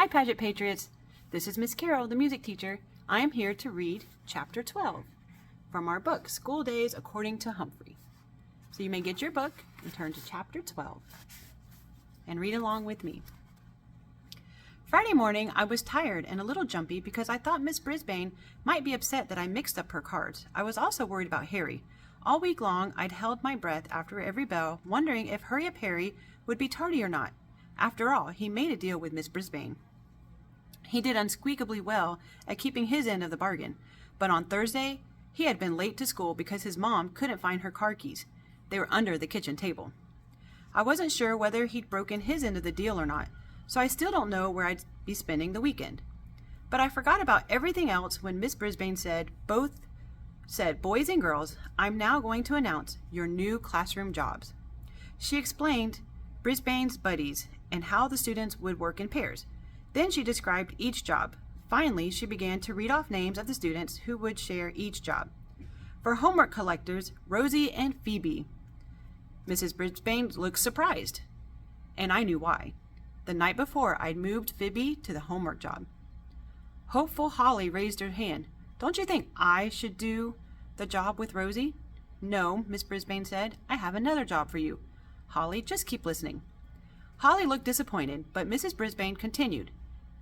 Hi, Pageant Patriots. This is Miss Karol, the music teacher. I am here to read Chapter 12 from our book, School Days According to Humphrey. So you may get your book and turn to Chapter 12 and read along with me. Friday morning, I was tired and a little jumpy because I thought Miss Brisbane might be upset that I mixed up her cards. I was also worried about Harry. All week long, I'd held my breath after every bell, wondering if Hurry Up Harry would be tardy or not. After all, he made a deal with Miss Brisbane. He did unsqueakably well at keeping his end of the bargain, but on Thursday, he had been late to school because his mom couldn't find her car keys. They were under the kitchen table. I wasn't sure whether he'd broken his end of the deal or not, so I still don't know where I'd be spending the weekend. But I forgot about everything else when Miss Brisbane said, boys and girls, I'm now going to announce your new classroom jobs. She explained Brisbane's buddies and how the students would work in pairs. Then she described each job. Finally, she began to read off names of the students who would share each job. For homework collectors, Rosie and Phoebe. Mrs. Brisbane looked surprised, and I knew why. The night before, I'd moved Phoebe to the homework job. Hopeful Holly raised her hand. Don't you think I should do the job with Rosie? No, Miss Brisbane said. I have another job for you. Holly, just keep listening. Holly looked disappointed, but Mrs. Brisbane continued.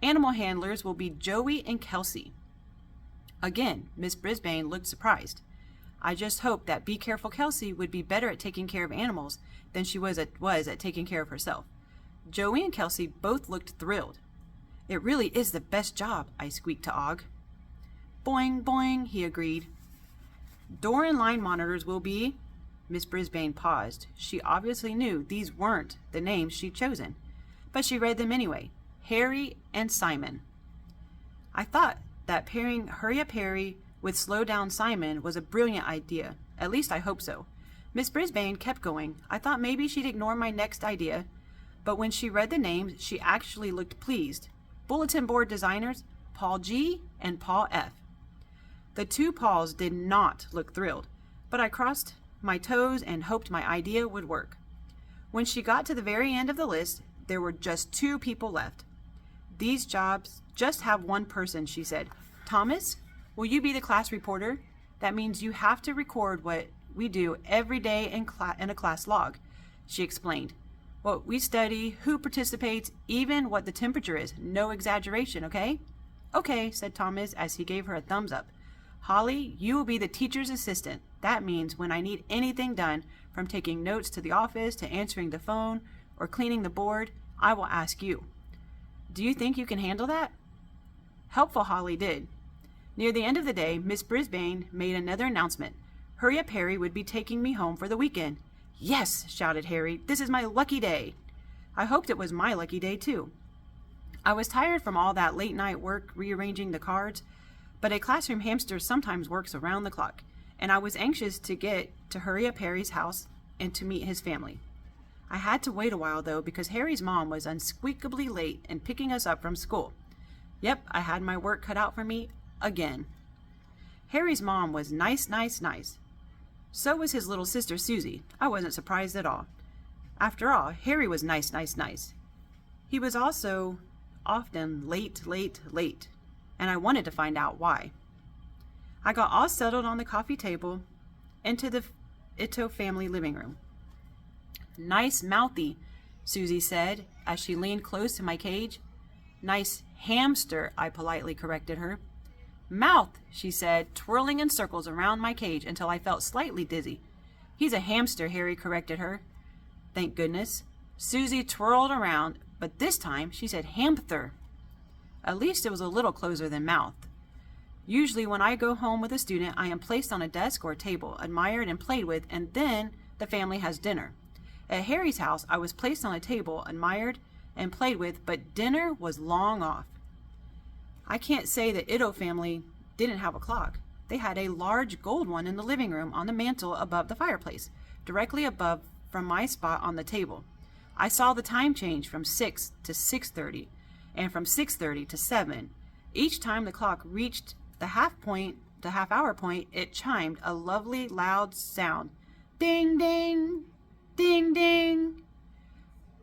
Animal handlers will be Joey and Kelsey. Again, Miss Brisbane looked surprised. I just hoped that Be Careful Kelsey would be better at taking care of animals than she was at taking care of herself. Joey and Kelsey both looked thrilled. It really is the best job, I squeaked to Og. Boing, boing, he agreed. Door and line monitors will be... Miss Brisbane paused. She obviously knew these weren't the names she'd chosen, but she read them anyway. Harry and Simon. I thought that pairing Hurry Up Harry with Slow Down Simon was a brilliant idea. At least I hope so. Miss Brisbane kept going. I thought maybe she'd ignore my next idea, but when she read the names, she actually looked pleased. Bulletin board designers, Paul G. and Paul F. The two Pauls did not look thrilled, but I crossed my toes and hoped my idea would work. When she got to the very end of the list, there were just two people left. These jobs just have one person, she said. Thomas, will you be the class reporter? That means you have to record what we do every day in a class log, she explained. What we study, who participates, even what the temperature is. No exaggeration, okay? Okay, said Thomas as he gave her a thumbs up. Holly, you will be the teacher's assistant. That means when I need anything done, from taking notes to the office to answering the phone or cleaning the board, I will ask you. Do you think you can handle that? Helpful Holly did. Near the end of the day, Miss Brisbane made another announcement. Hurry Up Harry would be taking me home for the weekend. Yes, shouted Harry. This is my lucky day. I hoped it was my lucky day, too. I was tired from all that late-night work rearranging the cards, but a classroom hamster sometimes works around the clock, and I was anxious to get to Hurry Up Harry's house and to meet his family. I had to wait a while, though, because Harry's mom was unsqueakably late in picking us up from school. Yep, I had my work cut out for me again. Harry's mom was nice. So was his little sister, Susie. I wasn't surprised at all. After all, Harry was nice. He was also often late, and I wanted to find out why. I got all settled on the coffee table into the Ito family living room. Nice mouthy, Susie said as she leaned close to my cage. Nice hamster, I politely corrected her. Mouth, she said, twirling in circles around my cage until I felt slightly dizzy. He's a hamster, Harry corrected her. Thank goodness. Susie twirled around, but this time she said hamther. At least it was a little closer than mouth. Usually when I go home with a student, I am placed on a desk or a table, admired and played with, and then the family has dinner. At Harry's house, I was placed on a table, admired and played with, but dinner was long off. I can't say the Ito family didn't have a clock. They had a large gold one in the living room on the mantel above the fireplace, directly above from my spot on the table. I saw the time change from 6 to 6:30, and from 6:30 to 7. Each time the clock reached the half-hour point, it chimed a lovely loud sound. Ding, ding, ding, ding.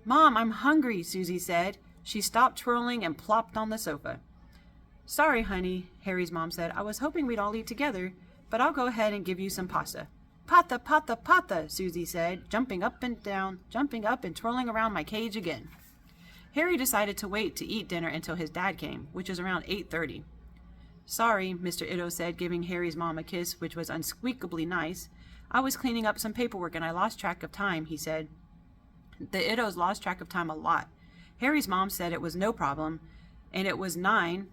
Mom, I'm hungry, Susie said. She stopped twirling and plopped on the sofa. "Sorry, honey," Harry's mom said. "I was hoping we'd all eat together, but I'll go ahead and give you some pasta." "Pata, pata, pata," Susie said, jumping up and twirling around my cage again. Harry decided to wait to eat dinner until his dad came, which was around 8:30. "Sorry," Mr. Iddo said, giving Harry's mom a kiss, which was unsqueakably nice. "I was cleaning up some paperwork and I lost track of time," he said. The Iddos lost track of time a lot. Harry's mom said it was no problem, and it was 9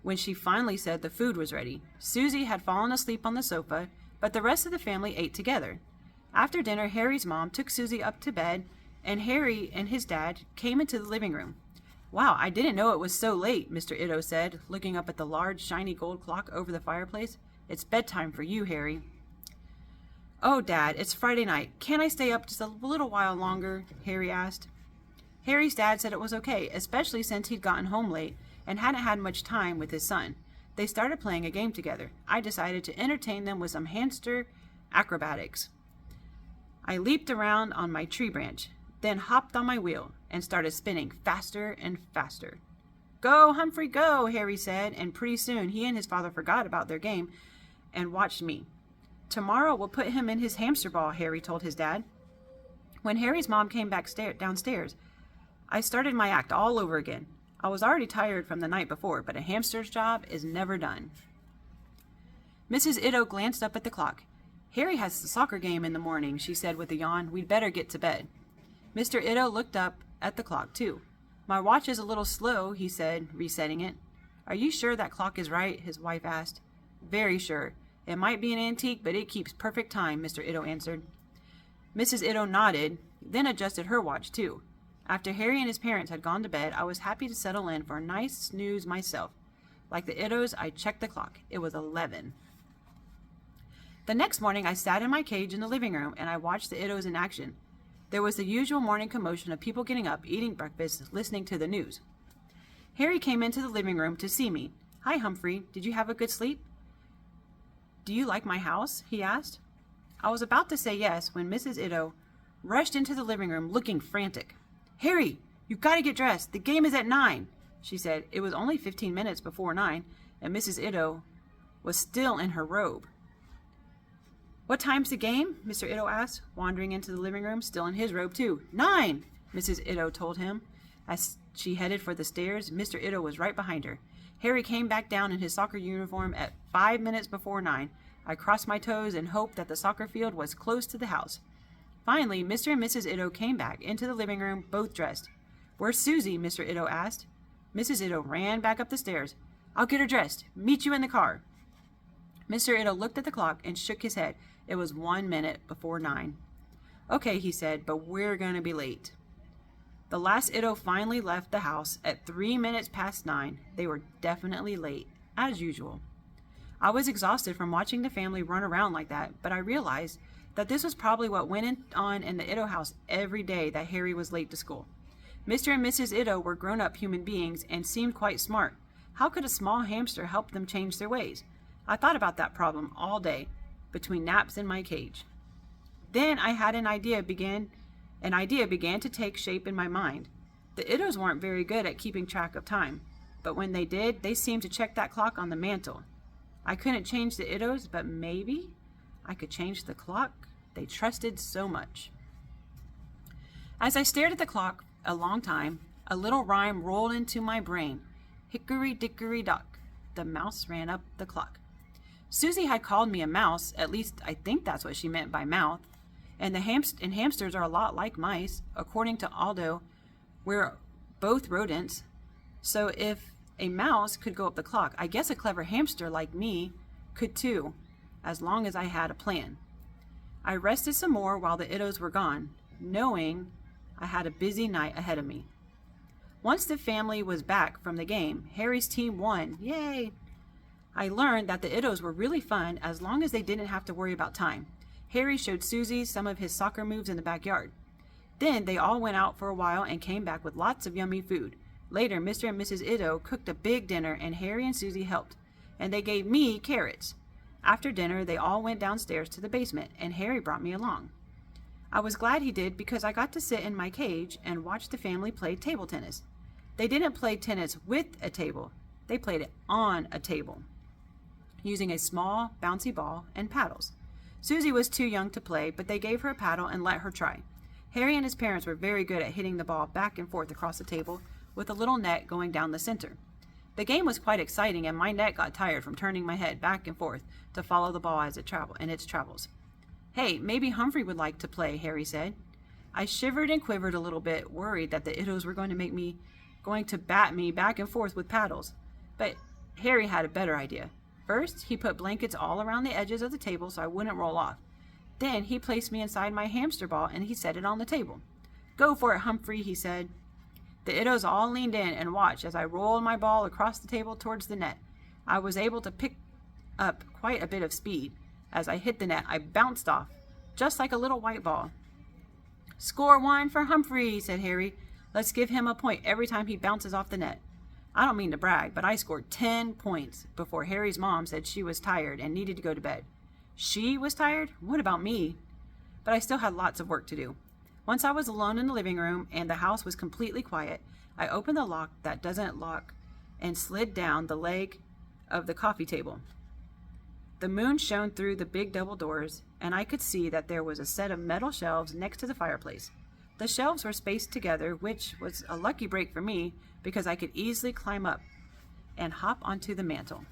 when she finally said the food was ready. Susie had fallen asleep on the sofa, but the rest of the family ate together. After dinner, Harry's mom took Susie up to bed, and Harry and his dad came into the living room. "Wow, I didn't know it was so late," Mr. Iddo said, looking up at the large, shiny gold clock over the fireplace. "It's bedtime for you, Harry." "Oh, Dad, it's Friday night. Can't I stay up just a little while longer?" Harry asked. Harry's dad said it was okay, especially since he'd gotten home late and hadn't had much time with his son. They started playing a game together. I decided to entertain them with some hamster acrobatics. I leaped around on my tree branch, then hopped on my wheel and started spinning faster and faster. "Go, Humphrey, go," Harry said, and pretty soon he and his father forgot about their game and watched me. "Tomorrow we'll put him in his hamster ball," Harry told his dad. When Harry's mom came back downstairs, I started my act all over again. I was already tired from the night before, but a hamster's job is never done. Mrs. Iddo glanced up at the clock. "Harry has the soccer game in the morning," she said with a yawn. "We'd better get to bed." Mr. Iddo looked up at the clock, too. "My watch is a little slow," he said, resetting it. "Are you sure that clock is right?" his wife asked. "Very sure. It might be an antique, but it keeps perfect time," Mr. Iddo answered. Mrs. Iddo nodded, then adjusted her watch, too. After Harry and his parents had gone to bed, I was happy to settle in for a nice snooze myself. Like the Iddos, I checked the clock. It was 11. The next morning, I sat in my cage in the living room, and I watched the Iddos in action. There was the usual morning commotion of people getting up, eating breakfast, listening to the news. Harry came into the living room to see me. "Hi, Humphrey. Did you have a good sleep?" "Do you like my house?" he asked. I was about to say yes when Mrs. Iddo rushed into the living room looking frantic. "Harry, you've got to get dressed. The game is at 9, she said. It was only 15 minutes before 9, and Mrs. Iddo was still in her robe. "What time's the game?" Mr. Iddo asked, wandering into the living room, still in his robe too. 9, Mrs. Iddo told him. As she headed for the stairs, Mr. Iddo was right behind her. Harry came back down in his soccer uniform at 5 minutes before 9. I crossed my toes and hoped that the soccer field was close to the house. Finally, Mr. and Mrs. Iddo came back into the living room, both dressed. "Where's Susie?" Mr. Iddo asked. Mrs. Iddo ran back up the stairs. "I'll get her dressed. Meet you in the car." Mr. Iddo looked at the clock and shook his head. It was 1 minute before 9. "Okay," he said, "but we're going to be late." The last Iddo finally left the house at 3 minutes past 9. They were definitely late, as usual. I was exhausted from watching the family run around like that, but I realized that this was probably what went on in the Iddo house every day that Harry was late to school. Mr. and Mrs. Iddo were grown-up human beings and seemed quite smart. How could a small hamster help them change their ways? I thought about that problem all day, between naps in my cage. Then I had an idea began to take shape in my mind. The Iddos weren't very good at keeping track of time, but when they did, they seemed to check that clock on the mantle. I couldn't change the Iddos, but maybe I could change the clock. They trusted so much. As I stared at the clock a long time, a little rhyme rolled into my brain. Hickory dickory dock, the mouse ran up the clock. Susie had called me a mouse, at least I think that's what she meant by mouth. And hamsters are a lot like mice. According to Aldo, we're both rodents. So if a mouse could go up the clock, I guess a clever hamster like me could too, as long as I had a plan. I rested some more while the Iddos were gone, knowing I had a busy night ahead of me. Once the family was back from the game, Harry's team won. Yay! I learned that the Iddos were really fun as long as they didn't have to worry about time. Harry showed Susie some of his soccer moves in the backyard. Then they all went out for a while and came back with lots of yummy food. Later, Mr. and Mrs. Iddo cooked a big dinner and Harry and Susie helped, and they gave me carrots. After dinner, they all went downstairs to the basement, and Harry brought me along. I was glad he did because I got to sit in my cage and watch the family play table tennis. They didn't play tennis with a table. They played it on a table, using a small, bouncy ball and paddles. Susie was too young to play, but they gave her a paddle and let her try. Harry and his parents were very good at hitting the ball back and forth across the table with a little net going down the center. The game was quite exciting, and my net got tired from turning my head back and forth to follow the ball as it traveled in its travels. "Hey, maybe Humphrey would like to play," Harry said. I shivered and quivered a little bit, worried that the Iddos were going to bat me back and forth with paddles. But Harry had a better idea. First, he put blankets all around the edges of the table so I wouldn't roll off. Then he placed me inside my hamster ball and he set it on the table. "Go for it, Humphrey," he said. The Iddos all leaned in and watched as I rolled my ball across the table towards the net. I was able to pick up quite a bit of speed. As I hit the net, I bounced off, just like a little white ball. "Score 1 for Humphrey," said Harry. "Let's give him a point every time he bounces off the net." I don't mean to brag, but I scored 10 points before Harry's mom said she was tired and needed to go to bed. She was tired? What about me? But I still had lots of work to do. Once I was alone in the living room and the house was completely quiet, I opened the lock that doesn't lock and slid down the leg of the coffee table. The moon shone through the big double doors, and I could see that there was a set of metal shelves next to the fireplace. The shelves were spaced together, which was a lucky break for me because I could easily climb up and hop onto the mantel.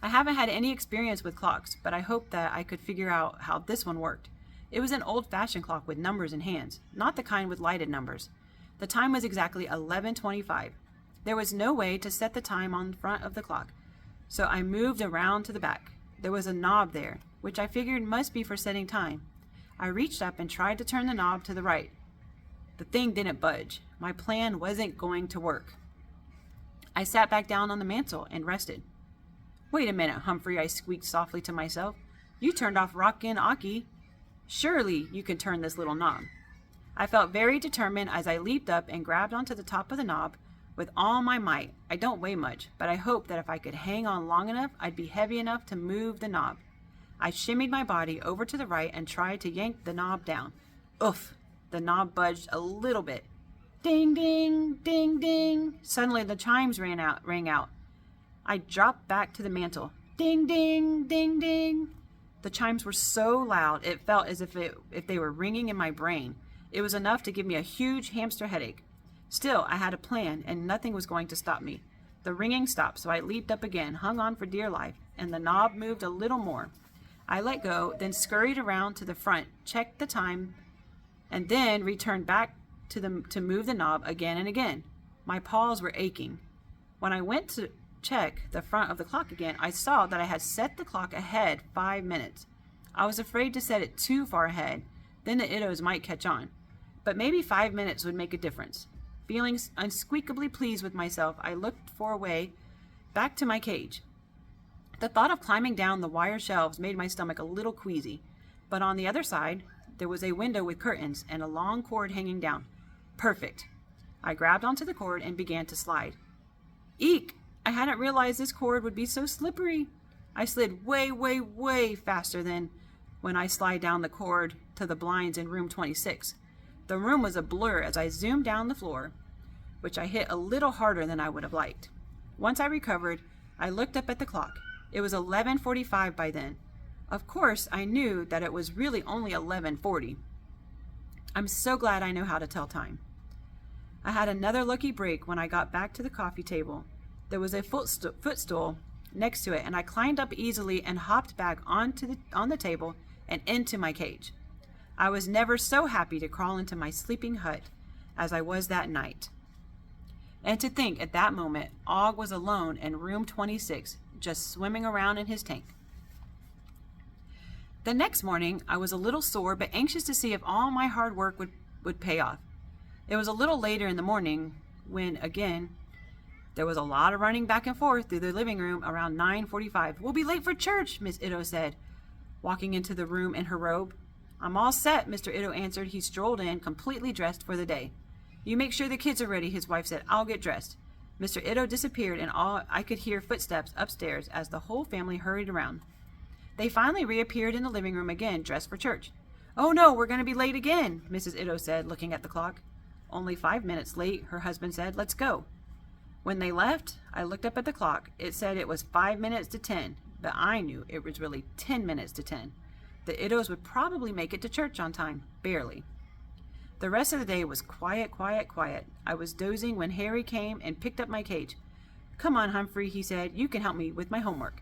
I haven't had any experience with clocks, but I hoped that I could figure out how this one worked. It was an old-fashioned clock with numbers in hands, not the kind with lighted numbers. The time was exactly 11:25. There was no way to set the time on the front of the clock, so I moved around to the back. There was a knob there, which I figured must be for setting time. I reached up and tried to turn the knob to the right. The thing didn't budge. My plan wasn't going to work. I sat back down on the mantel and rested. "Wait a minute, Humphrey," I squeaked softly to myself. "You turned off Rockin' Aki. Surely you can turn this little knob." I felt very determined as I leaped up and grabbed onto the top of the knob with all my might. I don't weigh much, but I hoped that if I could hang on long enough, I'd be heavy enough to move the knob. I shimmied my body over to the right and tried to yank the knob down. Oof! The knob budged a little bit. Ding, ding, ding, ding. Suddenly the chimes rang out. I dropped back to the mantel. Ding, ding, ding, ding. The chimes were so loud, it felt as if they were ringing in my brain. It was enough to give me a huge hamster headache. Still, I had a plan, and nothing was going to stop me. The ringing stopped, so I leaped up again, hung on for dear life, and the knob moved a little more. I let go, then scurried around to the front, checked the time, and then returned back to move the knob again and again. My paws were aching. When I went to check the front of the clock again, I saw that I had set the clock ahead 5 minutes. I was afraid to set it too far ahead, then the Iddos might catch on. But maybe 5 minutes would make a difference. Feeling unsqueakably pleased with myself, I looked for a way back to my cage. The thought of climbing down the wire shelves made my stomach a little queasy, but on the other side, there was a window with curtains and a long cord hanging down. Perfect. I grabbed onto the cord and began to slide. Eek! I hadn't realized this cord would be so slippery. I slid way, way, way faster than when I slid down the cord to the blinds in room 26. The room was a blur as I zoomed down the floor, which I hit a little harder than I would have liked. Once I recovered, I looked up at the clock. It was 11:45 by then. Of course, I knew that it was really only 11:40. I'm so glad I know how to tell time. I had another lucky break when I got back to the coffee table. There was a footstool next to it, and I climbed up easily and hopped back on the table and into my cage. I was never so happy to crawl into my sleeping hut as I was that night. And to think at that moment, Og was alone in room 26, just swimming around in his tank. The next morning, I was a little sore but anxious to see if all my hard work would pay off. It was a little later in the morning when, again, there was a lot of running back and forth through the living room around 9:45. "We'll be late for church," Miss Iddo said, walking into the room in her robe. "I'm all set," Mr. Iddo answered. He strolled in, completely dressed for the day. "You make sure the kids are ready," his wife said. "I'll get dressed." Mr. Iddo disappeared, and I could hear footsteps upstairs as the whole family hurried around. They finally reappeared in the living room again, dressed for church. "Oh no, we're going to be late again," Mrs. Iddo said, looking at the clock. only 5 minutes late, her husband said, "Let's go." When they left, I looked up at the clock. It said it was 5 minutes to 10, but I knew it was really 10 minutes to 10. The Iddos would probably make it to church on time, barely. The rest of the day was quiet, quiet, quiet. I was dozing when Harry came and picked up my cage. "Come on, Humphrey," he said. "You can help me with my homework."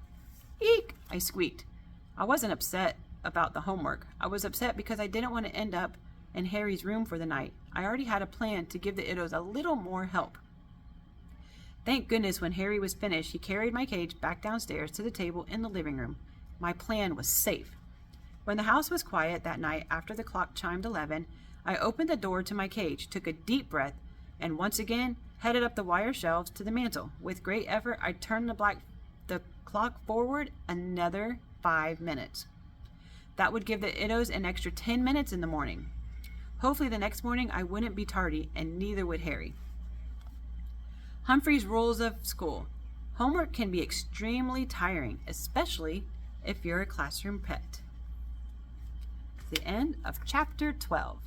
"Eek!" I squeaked. I wasn't upset about the homework. I was upset because I didn't want to end up in Harry's room for the night. I already had a plan to give the Iddos a little more help. Thank goodness when Harry was finished, he carried my cage back downstairs to the table in the living room. My plan was safe. When the house was quiet that night after the clock chimed 11, I opened the door to my cage, took a deep breath, and once again headed up the wire shelves to the mantel. With great effort, I turned the clock forward another 5 minutes. That would give the Iddos an extra 10 minutes in the morning. Hopefully the next morning I wouldn't be tardy, and neither would Harry. Humphrey's rules of school. Homework can be extremely tiring, especially if you're a classroom pet. The end of chapter 12.